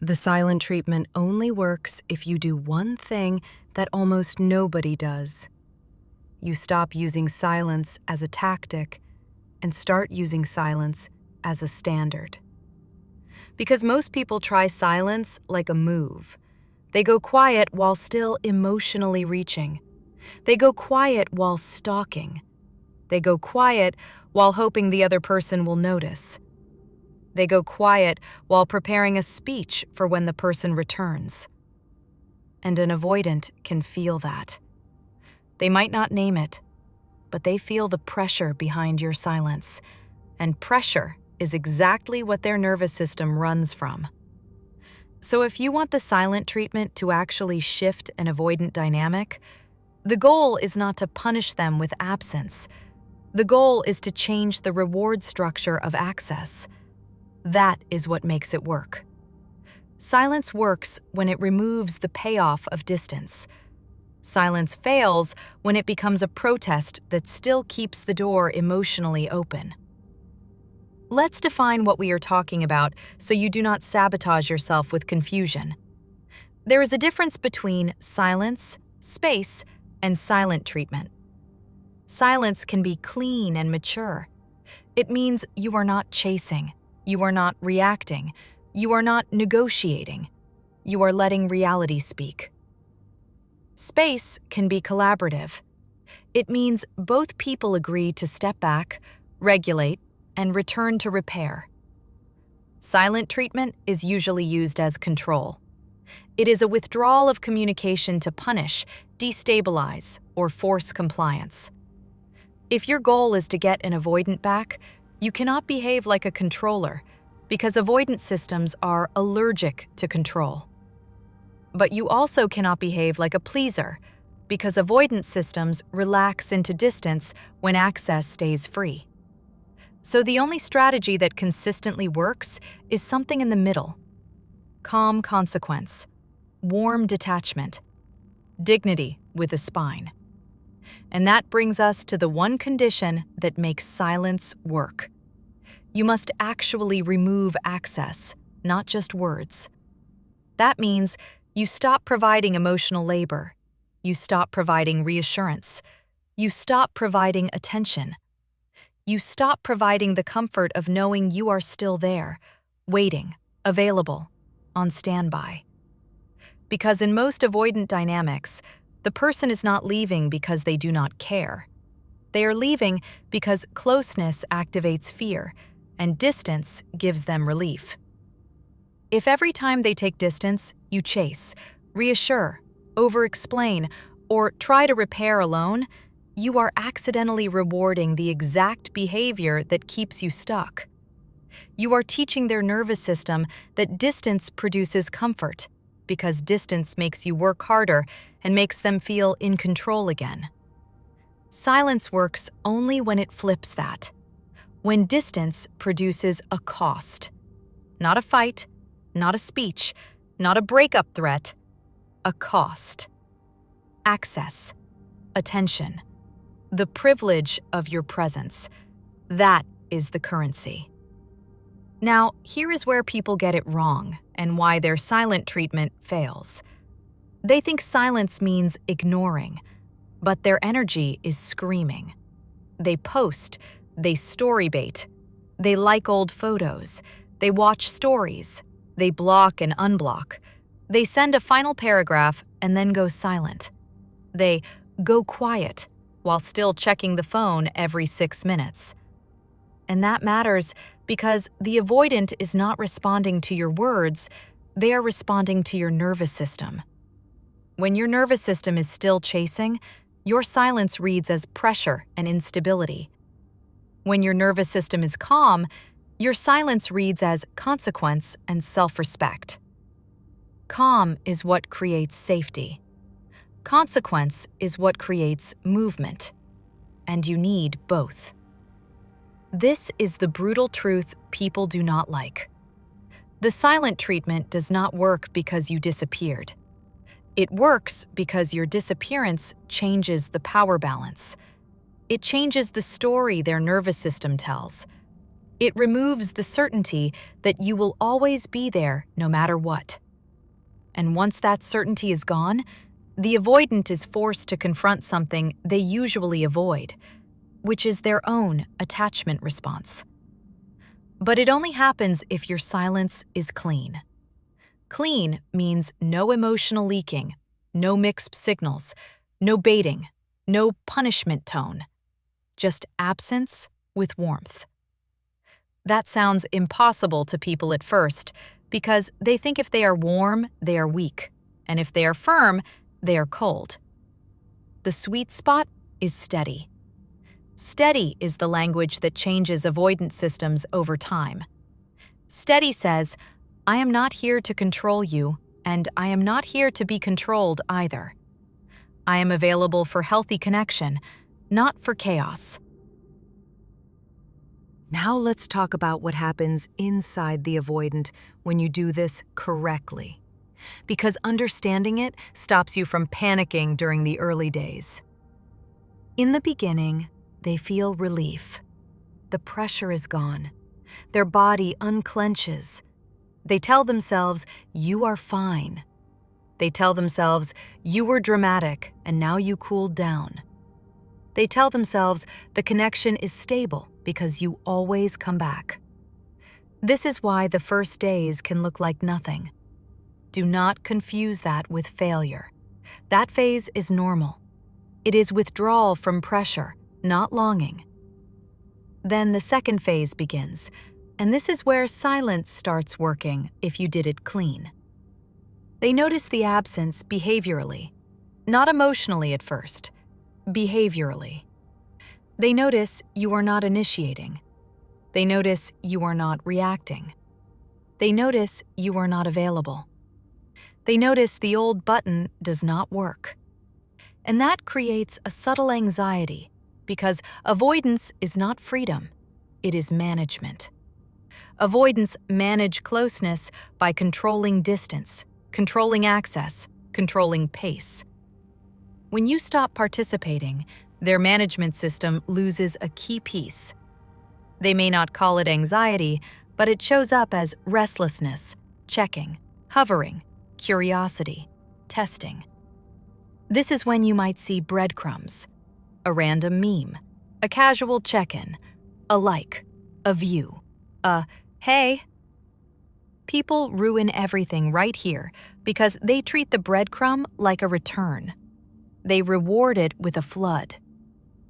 The silent treatment only works if you do one thing that almost nobody does. You stop using silence as a tactic and start using silence as a standard. Because most people try silence like a move. They go quiet while still emotionally reaching. They go quiet while stalking. They go quiet while hoping the other person will notice. They go quiet while preparing a speech for when the person returns. And an avoidant can feel that. They might not name it, but they feel the pressure behind your silence. And pressure is exactly what their nervous system runs from. So if you want the silent treatment to actually shift an avoidant dynamic, the goal is not to punish them with absence. The goal is to change the reward structure of access. That is what makes it work. Silence works when it removes the payoff of distance. Silence fails when it becomes a protest that still keeps the door emotionally open. Let's define what we are talking about so you do not sabotage yourself with confusion. There is a difference between silence, space, and silent treatment. Silence can be clean and mature. It means you are not chasing. You are not reacting. You are not negotiating. You are letting reality speak. Space can be collaborative. It means both people agree to step back, regulate, and return to repair. Silent treatment is usually used as control. It is a withdrawal of communication to punish, destabilize, or force compliance. If your goal is to get an avoidant back, you cannot behave like a controller, because avoidant systems are allergic to control. But you also cannot behave like a pleaser, because avoidant systems relax into distance when access stays free. So the only strategy that consistently works is something in the middle. Calm consequence, warm detachment, dignity with a spine. And that brings us to the one condition that makes silence work. You must actually remove access, not just words. That means you stop providing emotional labor. You stop providing reassurance. You stop providing attention. You stop providing the comfort of knowing you are still there, waiting, available, on standby. Because in most avoidant dynamics, the person is not leaving because they do not care. They are leaving because closeness activates fear, and distance gives them relief. If every time they take distance, you chase, reassure, over-explain, or try to repair alone, you are accidentally rewarding the exact behavior that keeps you stuck. You are teaching their nervous system that distance produces comfort, because distance makes you work harder and makes them feel in control again. Silence works only when it flips that. When distance produces a cost. Not a fight, not a speech, not a breakup threat, a cost. Access, attention, the privilege of your presence. That is the currency. Now, here is where people get it wrong and why their silent treatment fails. They think silence means ignoring, but their energy is screaming. They post, they story bait, they like old photos, they watch stories, they block and unblock, they send a final paragraph and then go silent. They go quiet while still checking the phone every 6 minutes. And that matters because the avoidant is not responding to your words, they are responding to your nervous system. When your nervous system is still chasing, your silence reads as pressure and instability. When your nervous system is calm, your silence reads as consequence and self-respect. Calm is what creates safety. Consequence is what creates movement. And you need both. This is the brutal truth people do not like. The silent treatment does not work because you disappeared. It works because your disappearance changes the power balance. It changes the story their nervous system tells. It removes the certainty that you will always be there no matter what. And once that certainty is gone, the avoidant is forced to confront something they usually avoid, which is their own attachment response. But it only happens if your silence is clean. Clean means no emotional leaking, no mixed signals, no baiting, no punishment tone, just absence with warmth. That sounds impossible to people at first because they think if they are warm, they are weak, and if they are firm, they are cold. The sweet spot is steady. Steady is the language that changes avoidance systems over time. Steady says, I am not here to control you, and I am not here to be controlled either. I am available for healthy connection, not for chaos. Now let's talk about what happens inside the avoidant when you do this correctly, because understanding it stops you from panicking during the early days. In the beginning, they feel relief. The pressure is gone. Their body unclenches. They tell themselves, you are fine. They tell themselves, you were dramatic and now you cooled down. They tell themselves the connection is stable because you always come back. This is why the first days can look like nothing. Do not confuse that with failure. That phase is normal. It is withdrawal from pressure, not longing. Then the second phase begins, and this is where silence starts working if you did it clean. They notice the absence behaviorally, not emotionally at first, behaviorally. They notice you are not initiating. They notice you are not reacting. They notice you are not available. They notice the old button does not work. And that creates a subtle anxiety because avoidance is not freedom, it is management. Avoidants manage closeness by controlling distance, controlling access, controlling pace. When you stop participating, their management system loses a key piece. They may not call it anxiety, but it shows up as restlessness, checking, hovering, curiosity, testing. This is when you might see breadcrumbs, a random meme, a casual check-in, a like, a view, a hey. People ruin everything right here because they treat the breadcrumb like a return. They reward it with a flood.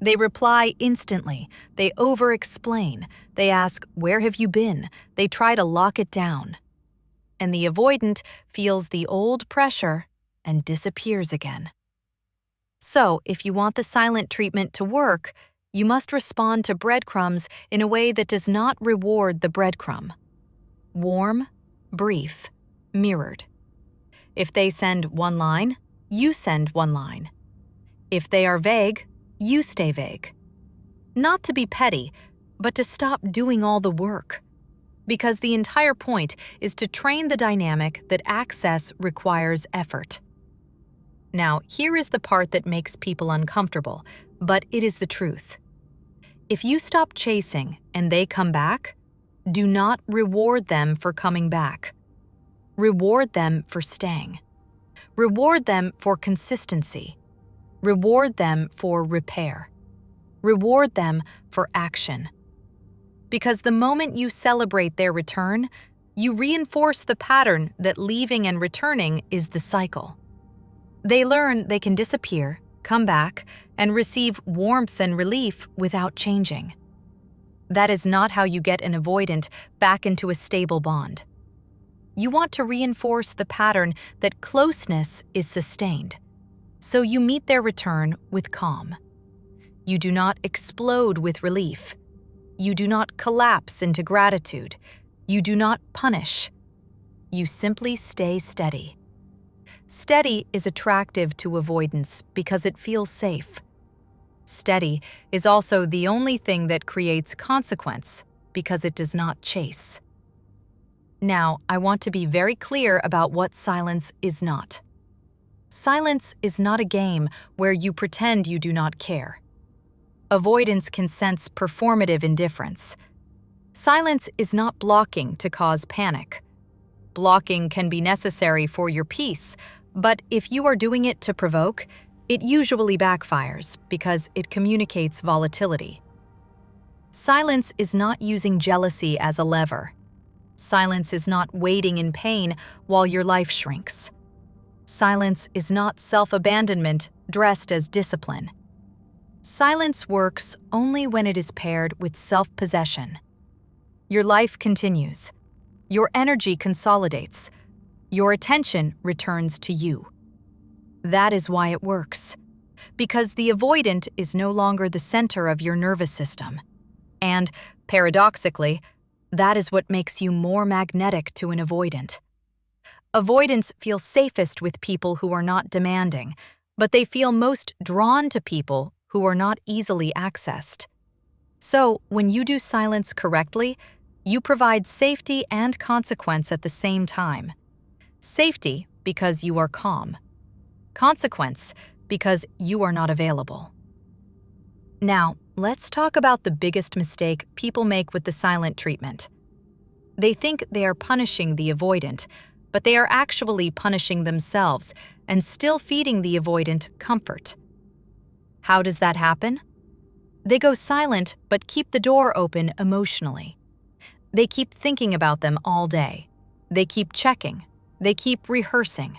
They reply instantly, they over-explain, they ask, where have you been? They try to lock it down. And the avoidant feels the old pressure and disappears again. So, if you want the silent treatment to work, you must respond to breadcrumbs in a way that does not reward the breadcrumb. Warm, brief, mirrored. If they send one line, you send one line. If they are vague, you stay vague. Not to be petty, but to stop doing all the work. Because the entire point is to train the dynamic that access requires effort. Now, here is the part that makes people uncomfortable, but it is the truth. If you stop chasing and they come back, do not reward them for coming back. Reward them for staying. Reward them for consistency. Reward them for repair. Reward them for action. Because the moment you celebrate their return, you reinforce the pattern that leaving and returning is the cycle. They learn they can disappear, come back, and receive warmth and relief without changing. That is not how you get an avoidant back into a stable bond. You want to reinforce the pattern that closeness is sustained, so you meet their return with calm. You do not explode with relief. You do not collapse into gratitude. You do not punish. You simply stay steady. Steady is attractive to avoidance because it feels safe. Steady is also the only thing that creates consequence because it does not chase. Now, I want to be very clear about what silence is not. Silence is not a game where you pretend you do not care. Avoidance can sense performative indifference. Silence is not blocking to cause panic. Blocking can be necessary for your peace, but if you are doing it to provoke, it usually backfires because it communicates volatility. Silence is not using jealousy as a lever. Silence is not waiting in pain while your life shrinks. Silence is not self-abandonment dressed as discipline. Silence works only when it is paired with self-possession. Your life continues. Your energy consolidates. Your attention returns to you. That is why it works. Because the avoidant is no longer the center of your nervous system. And, paradoxically, that is what makes you more magnetic to an avoidant. Avoidants feel safest with people who are not demanding, but they feel most drawn to people who are not easily accessed. So, when you do silence correctly, you provide safety and consequence at the same time. Safety because you are calm. Consequence because you are not available. Now, let's talk about the biggest mistake people make with the silent treatment. They think they are punishing the avoidant, but they are actually punishing themselves and still feeding the avoidant comfort. How does that happen? They go silent but keep the door open emotionally. They keep thinking about them all day. They keep checking. They keep rehearsing.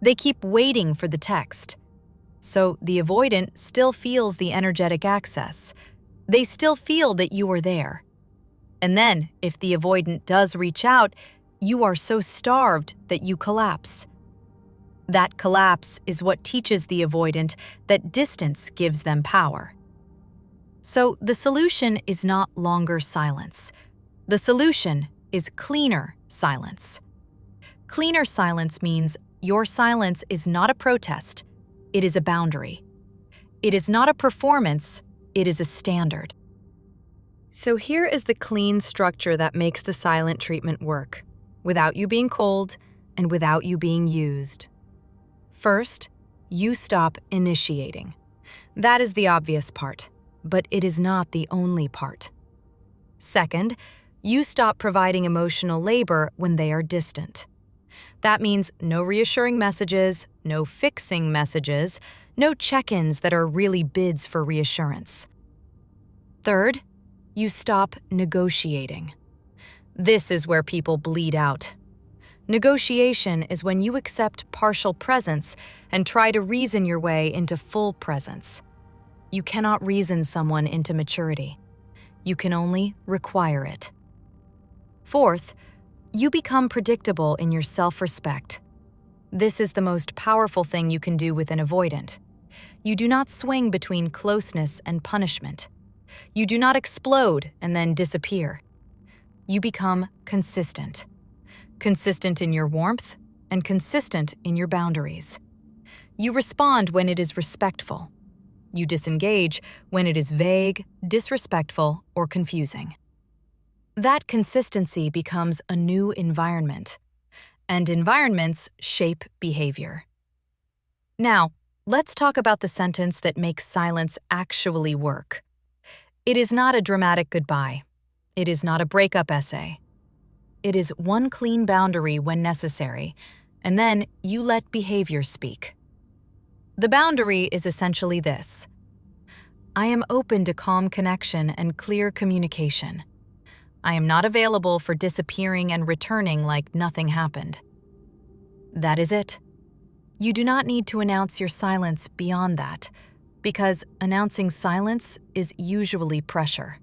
They keep waiting for the text. So the avoidant still feels the energetic access. They still feel that you are there. And then, if the avoidant does reach out, you are so starved that you collapse. That collapse is what teaches the avoidant that distance gives them power. So the solution is not longer silence. The solution is cleaner silence. Cleaner silence means your silence is not a protest, it is a boundary. It is not a performance, it is a standard. So here is the clean structure that makes the silent treatment work, without you being cold and without you being used. First, you stop initiating. That is the obvious part, but it is not the only part. Second, you stop providing emotional labor when they are distant. That means no reassuring messages, no fixing messages, no check-ins that are really bids for reassurance. Third, you stop negotiating. This is where people bleed out. Negotiation is when you accept partial presence and try to reason your way into full presence. You cannot reason someone into maturity. You can only require it. Fourth, you become predictable in your self-respect. This is the most powerful thing you can do with an avoidant. You do not swing between closeness and punishment. You do not explode and then disappear. You become consistent. Consistent in your warmth and consistent in your boundaries. You respond when it is respectful. You disengage when it is vague, disrespectful, or confusing. That consistency becomes a new environment, and environments shape behavior. Now, let's talk about the sentence that makes silence actually work. It is not a dramatic goodbye. It is not a breakup essay. It is one clean boundary when necessary, and then you let behavior speak. The boundary is essentially this: I am open to calm connection and clear communication. I am not available for disappearing and returning like nothing happened. That is it. You do not need to announce your silence beyond that, because announcing silence is usually pressure.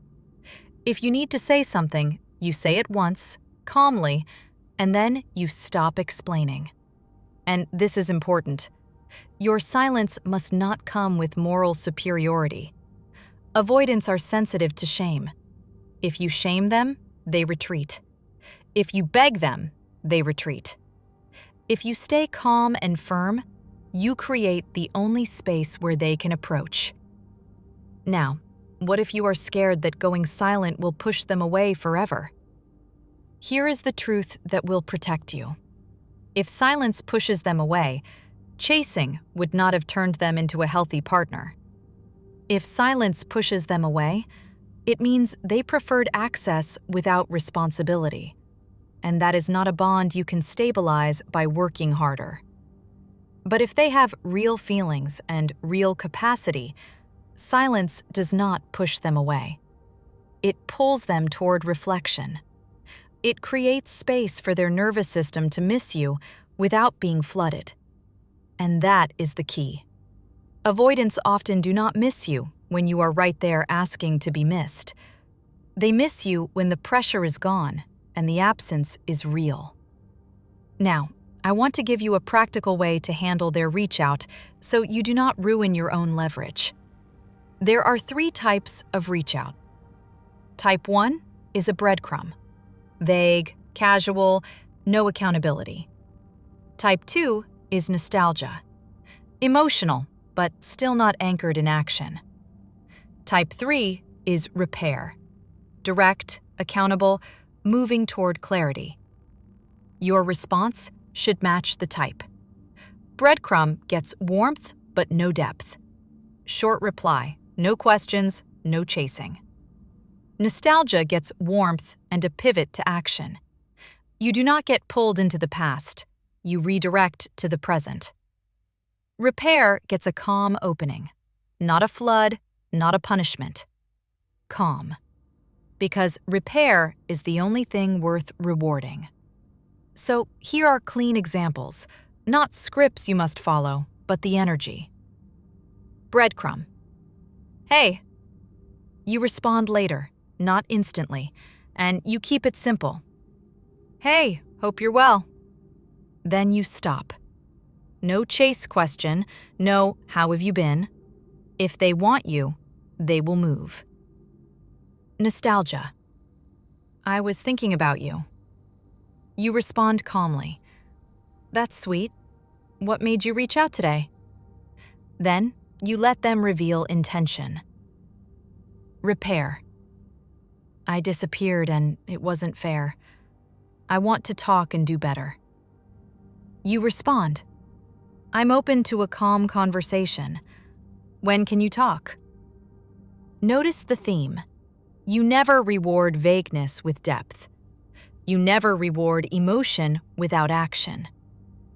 If you need to say something, you say it once, calmly, and then you stop explaining. And this is important. Your silence must not come with moral superiority. Avoidants are sensitive to shame. If you shame them, they retreat. If you beg them, they retreat. If you stay calm and firm, you create the only space where they can approach. Now, what if you are scared that going silent will push them away forever? Here is the truth that will protect you. If silence pushes them away, chasing would not have turned them into a healthy partner. If silence pushes them away, It means they preferred access without responsibility. And that is not a bond you can stabilize by working harder. But if they have real feelings and real capacity, silence does not push them away. It pulls them toward reflection. It creates space for their nervous system to miss you without being flooded. And that is the key. Avoidants often do not miss you when you are right there asking to be missed. They miss you when the pressure is gone and the absence is real. Now, I want to give you a practical way to handle their reach out so you do not ruin your own leverage. There are 3 types of reach out. Type 1 is a breadcrumb. Vague, casual, no accountability. Type 2 is nostalgia. Emotional, but still not anchored in action. Type 3 is repair. Direct, accountable, moving toward clarity. Your response should match the type. Breadcrumb gets warmth but no depth. Short reply, no questions, no chasing. Nostalgia gets warmth and a pivot to action. You do not get pulled into the past. You redirect to the present. Repair gets a calm opening. Not a flood, not a punishment. Calm. Because repair is the only thing worth rewarding. So here are clean examples, not scripts you must follow, but the energy. Breadcrumb. Hey. You respond later, not instantly, and you keep it simple. Hey, hope you're well. Then you stop. No chase question, no how have you been. If they want you, they will move. Nostalgia. I was thinking about you. You respond calmly. That's sweet. What made you reach out today? Then you let them reveal intention. Repair. I disappeared and it wasn't fair. I want to talk and do better. You respond. I'm open to a calm conversation. When can you talk? Notice the theme. You never reward vagueness with depth. You never reward emotion without action.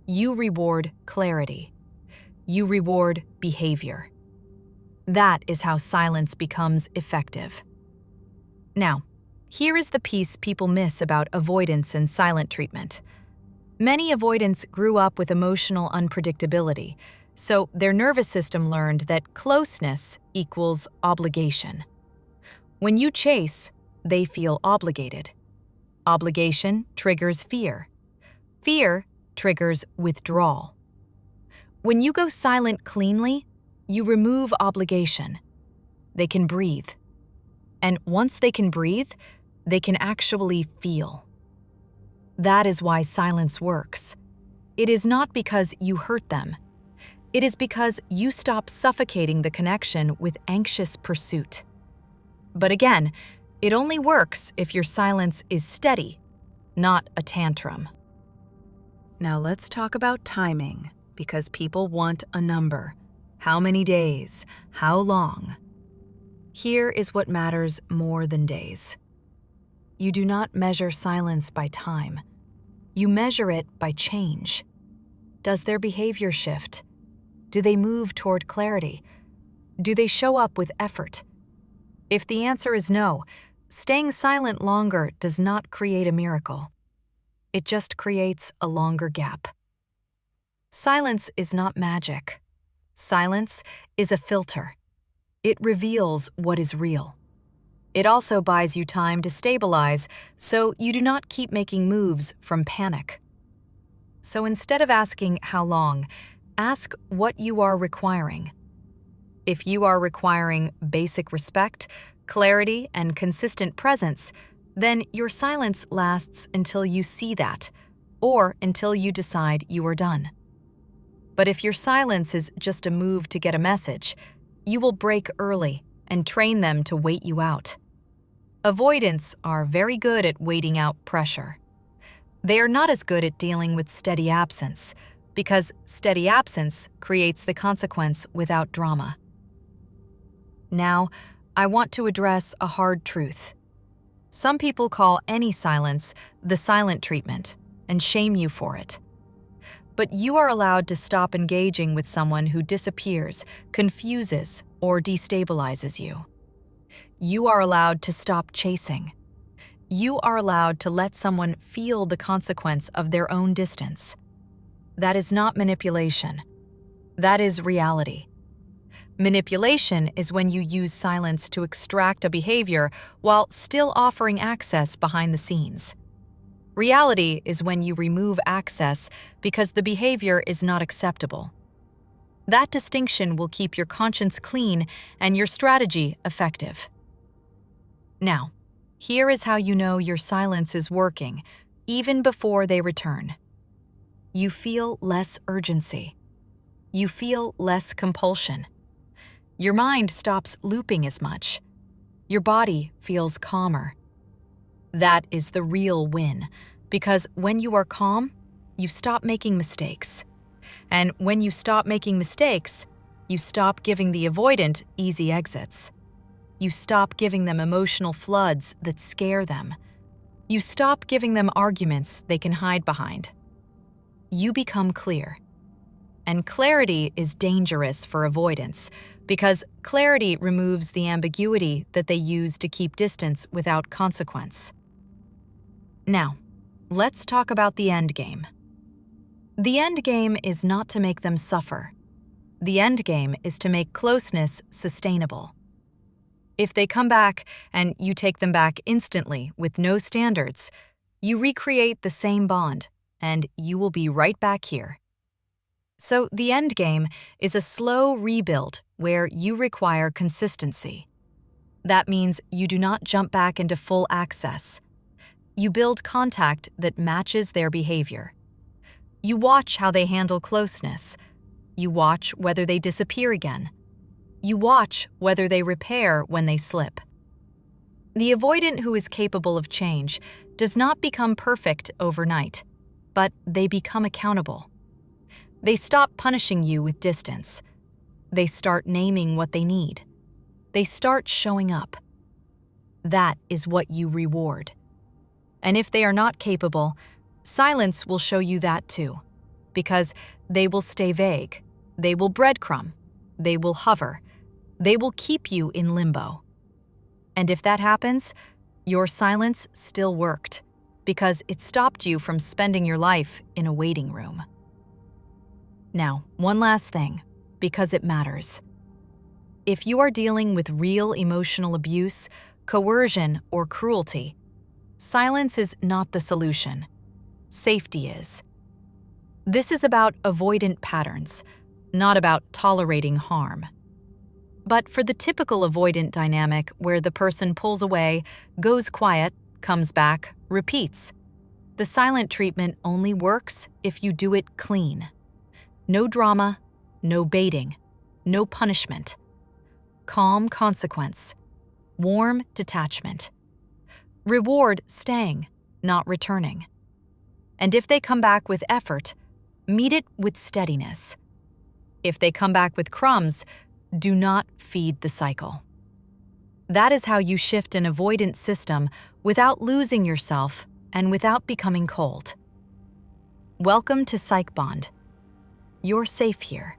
You reward clarity. You reward behavior. That is how silence becomes effective. Now, here is the piece people miss about avoidance and silent treatment. Many avoidants grew up with emotional unpredictability, so their nervous system learned that closeness equals obligation. When you chase, they feel obligated. Obligation triggers fear. Fear triggers withdrawal. When you go silent cleanly, you remove obligation. They can breathe. And once they can breathe, they can actually feel. That is why silence works. It is not because you hurt them. It is because you stop suffocating the connection with anxious pursuit. But again, it only works if your silence is steady, not a tantrum. Now let's talk about timing, because people want a number. How many days? How long? Here is what matters more than days. You do not measure silence by time. You measure it by change. Does their behavior shift? Do they move toward clarity? Do they show up with effort? If the answer is no, staying silent longer does not create a miracle. It just creates a longer gap. Silence is not magic. Silence is a filter. It reveals what is real. It also buys you time to stabilize, so you do not keep making moves from panic. So instead of asking how long, ask what you are requiring. If you are requiring basic respect, clarity, and consistent presence, then your silence lasts until you see that, or until you decide you are done. But if your silence is just a move to get a message, you will break early and train them to wait you out. Avoidants are very good at waiting out pressure. They are not as good at dealing with steady absence, because steady absence creates the consequence without drama. Now, I want to address a hard truth. Some people call any silence the silent treatment and shame you for it. But you are allowed to stop engaging with someone who disappears, confuses, or destabilizes you. You are allowed to stop chasing. You are allowed to let someone feel the consequence of their own distance. That is not manipulation. That is reality. Manipulation is when you use silence to extract a behavior while still offering access behind the scenes. Reality is when you remove access because the behavior is not acceptable. That distinction will keep your conscience clean and your strategy effective. Now, here is how you know your silence is working, even before they return. You feel less urgency. You feel less compulsion. Your mind stops looping as much. Your body feels calmer. That is the real win, because when you are calm, you stop making mistakes. And when you stop making mistakes, you stop giving the avoidant easy exits. You stop giving them emotional floods that scare them. You stop giving them arguments they can hide behind. You become clear. And clarity is dangerous for avoidance because clarity removes the ambiguity that they use to keep distance without consequence. Now, let's talk about the end game. The end game is not to make them suffer. The end game is to make closeness sustainable. If they come back and you take them back instantly with no standards, you recreate the same bond, and you will be right back here. So the end game is a slow rebuild where you require consistency. That means you do not jump back into full access. You build contact that matches their behavior. You watch how they handle closeness. You watch whether they disappear again. You watch whether they repair when they slip. The avoidant who is capable of change does not become perfect overnight, but they become accountable. They stop punishing you with distance. They start naming what they need. They start showing up. That is what you reward. And if they are not capable, silence will show you that too, because they will stay vague, they will breadcrumb, they will hover, they will keep you in limbo. And if that happens, your silence still worked, because it stopped you from spending your life in a waiting room. Now, one last thing, because it matters. If you are dealing with real emotional abuse, coercion, or cruelty, silence is not the solution. Safety is. This is about avoidant patterns, not about tolerating harm. But for the typical avoidant dynamic where the person pulls away, goes quiet, comes back, repeats, the silent treatment only works if you do it clean. No drama, no baiting, no punishment. Calm consequence. Warm detachment. Reward staying, not returning. And if they come back with effort, meet it with steadiness. If they come back with crumbs, do not feed the cycle. That is how you shift an avoidant system without losing yourself and without becoming cold. Welcome to PsychBond. You're safe here.